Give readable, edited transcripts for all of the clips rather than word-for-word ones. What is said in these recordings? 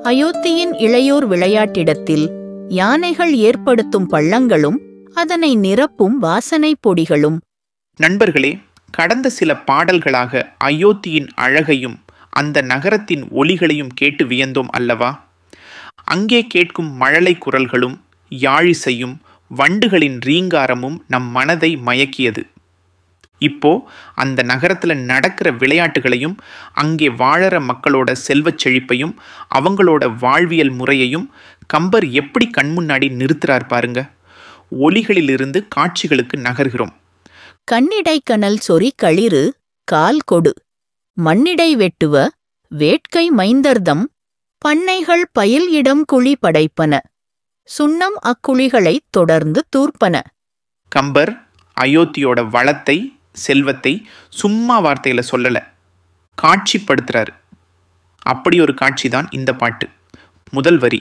அயோத்தியின் இளையோர் விளையாட்டிடத்தில் யானைகள் ஏற்படுத்தும் பள்ளங்களும் அதனை நிரப்பும் வாசனை பொடிகளும். நண்பர்களே, கடந்த சில பாடல்களாக அயோத்தியின் அழகையும் அந்த நகரத்தின் ஒலிகளையும் கேட்டு வியந்தோம் அல்லவா? அங்கே கேட்கும் மழலை குரல்களும் யாழிசையும் வண்டுகளின் ரீங்காரமும் நம் மனதை மயக்கியது. இப்போ அந்த நகரத்தில் நடக்கிற விளையாட்டுகளையும் அங்கே வாழற மக்களோட செல்வச் செழிப்பையும் அவங்களோட வாழ்வியல் முறையையும் கம்பர் எப்படி கண்முன்னாடி நிறுத்துறார் பாருங்க. ஒலிகளிலிருந்து காட்சிகளுக்கு நகர்கிறோம். கண்ணிடை கனல் சொறி களிறு கால் கொடு மண்ணிடை வெட்டுவ வேட்கை மைந்தர்தம் பண்ணைகள் பயில் இடம் குழி படைப்பன சுண்ணம் அக்குழிகளைத் தொடர்ந்து தூர்ப்பன. கம்பர் அயோத்தியோட வளத்தை செல்வத்தை சும்மா வார்த்தையில் சொல்லலை, காட்சிப்படுத்துறாரு. அப்படி ஒரு காட்சி தான் இந்த பாட்டு. முதல் வரி,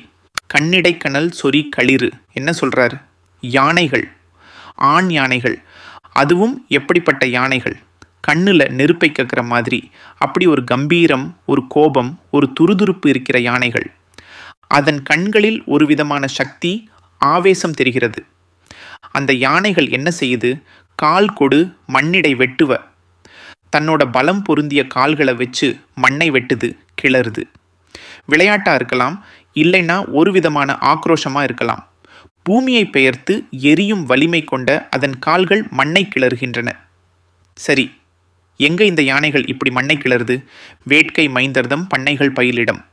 கண்ணிடை கனல் சொறி களிறு. என்ன சொல்றாரு? யானைகள், ஆண் யானைகள். அதுவும் எப்படிப்பட்ட யானைகள்? கண்ணில் நெருப்பை கக்கிற மாதிரி, அப்படி ஒரு கம்பீரம், ஒரு கோபம், ஒரு துருதுருப்பு இருக்கிற யானைகள். அதன் கண்களில் ஒரு விதமான சக்தி, ஆவேசம் தெரிகிறது. அந்த யானைகள் என்ன செய்யுது? கால் கொடு மண்ணிடை வெட்டுவ. தன்னோட பலம் பொருந்திய கால்களை வச்சு மண்ணை வெட்டுது, கிளறுது. விளையாட்டாக இருக்கலாம், இல்லைன்னா ஒரு விதமான ஆக்ரோஷமாக இருக்கலாம். பூமியை பெயர்த்து எரியும் வலிமை கொண்ட அதன் கால்கள் மண்ணை கிளறுகின்றன. சரி, எங்கே இந்த யானைகள் இப்படி மண்ணை கிளறுது? வேட்கை மைந்தர்தம் பண்ணைகள் பயிலிடம்.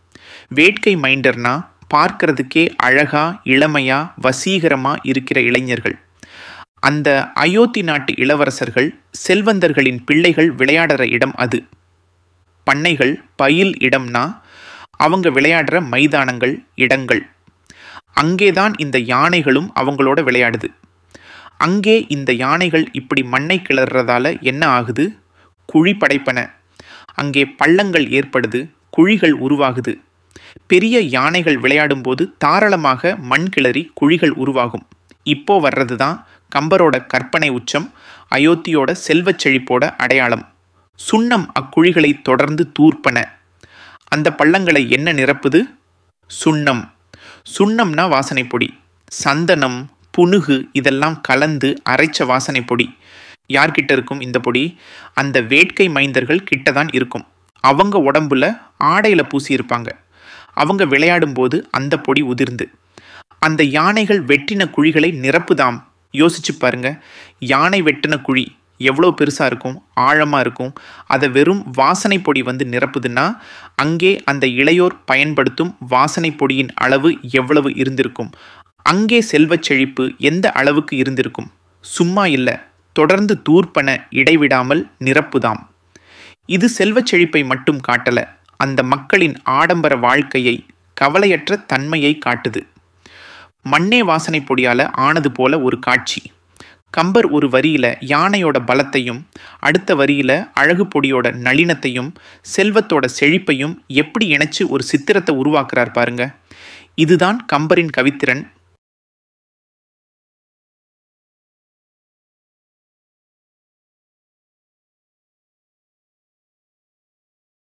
வேட்கை மைண்டர்னா பார்க்கறதுக்கே அழகா இளமையா வசீகரமா இருக்கிற இளைஞர்கள். அந்த அயோத்தி நாட்டு இளவரசர்கள், செல்வந்தர்களின் பிள்ளைகள் விளையாடுற இடம் அது. பண்ணைகள் பயில் இடம்னா அவங்க விளையாடுற மைதானங்கள், இடங்கள். அங்கேதான் இந்த யானைகளும் அவங்களோட விளையாடுது. அங்கே இந்த யானைகள் இப்படி மண்ணை கிளறதால என்ன ஆகுது? குழி படைப்பன. அங்கே பள்ளங்கள் ஏற்படுது, குழிகள் உருவாகுது. பெரிய யானைகள் விளையாடும்போது தாராளமாக மண் கிளறி குழிகள் உருவாகும். இப்போ வர்றது தான் கம்பரோட கற்பனை உச்சம், அயோத்தியோட செல்வச் செழிப்போட அடையாளம். சுண்ணம் அக்குழிகளை தொடர்ந்து தூர்ப்பன. அந்த பள்ளங்களை என்ன நிரப்புது? சுண்ணம். சுண்ணம்னா வாசனை பொடி. சந்தனம், புனுகு இதெல்லாம் கலந்து அரைச்ச வாசனை பொடி. யார்கிட்ட இருக்கும் இந்த பொடி? அந்த வேட்கை மைந்தர்கள் கிட்ட தான் இருக்கும். அவங்க உடம்புல ஆடையில் பூசியிருப்பாங்க. அவங்க விளையாடும்போது அந்த பொடி உதிர்ந்து அந்த யானைகள் வெட்டின குழிகளை நிரப்புதாம். யோசிச்சு பாருங்க, யானை வெட்டின குழி எவ்வளோ பெருசாக இருக்கும், ஆழமாக இருக்கும். அதை வெறும் வாசனை பொடி வந்து நிரப்புதுன்னா அங்கே அந்த இளையோர் பயன்படுத்தும் வாசனை பொடியின் அளவு எவ்வளவு இருந்திருக்கும்? அங்கே செல்வச் செழிப்பு எந்த அளவுக்கு இருந்திருக்கும்? சும்மா இல்லை, தொடர்ந்து தூர்ப்பன, இடைவிடாமல் நிரப்புதாம். இது செல்வச் செழிப்பை மட்டும் காட்டல, அந்த மக்களின் ஆடம்பர வாழ்க்கையை, கவலையற்ற தன்மையை காட்டுது. மண்ணே வாசனை பொடியால் ஆனது போல ஒரு காட்சி. கம்பர் ஒரு வரியில் யானையோட பலத்தையும், அடுத்த வரியில் அழகு பொடியோட நளினத்தையும், செல்வத்தோட செழிப்பையும் எப்படி இணைச்சு ஒரு சித்திரத்தை உருவாக்குறார் பாருங்க. இதுதான் கம்பரின் கவித்திறன்,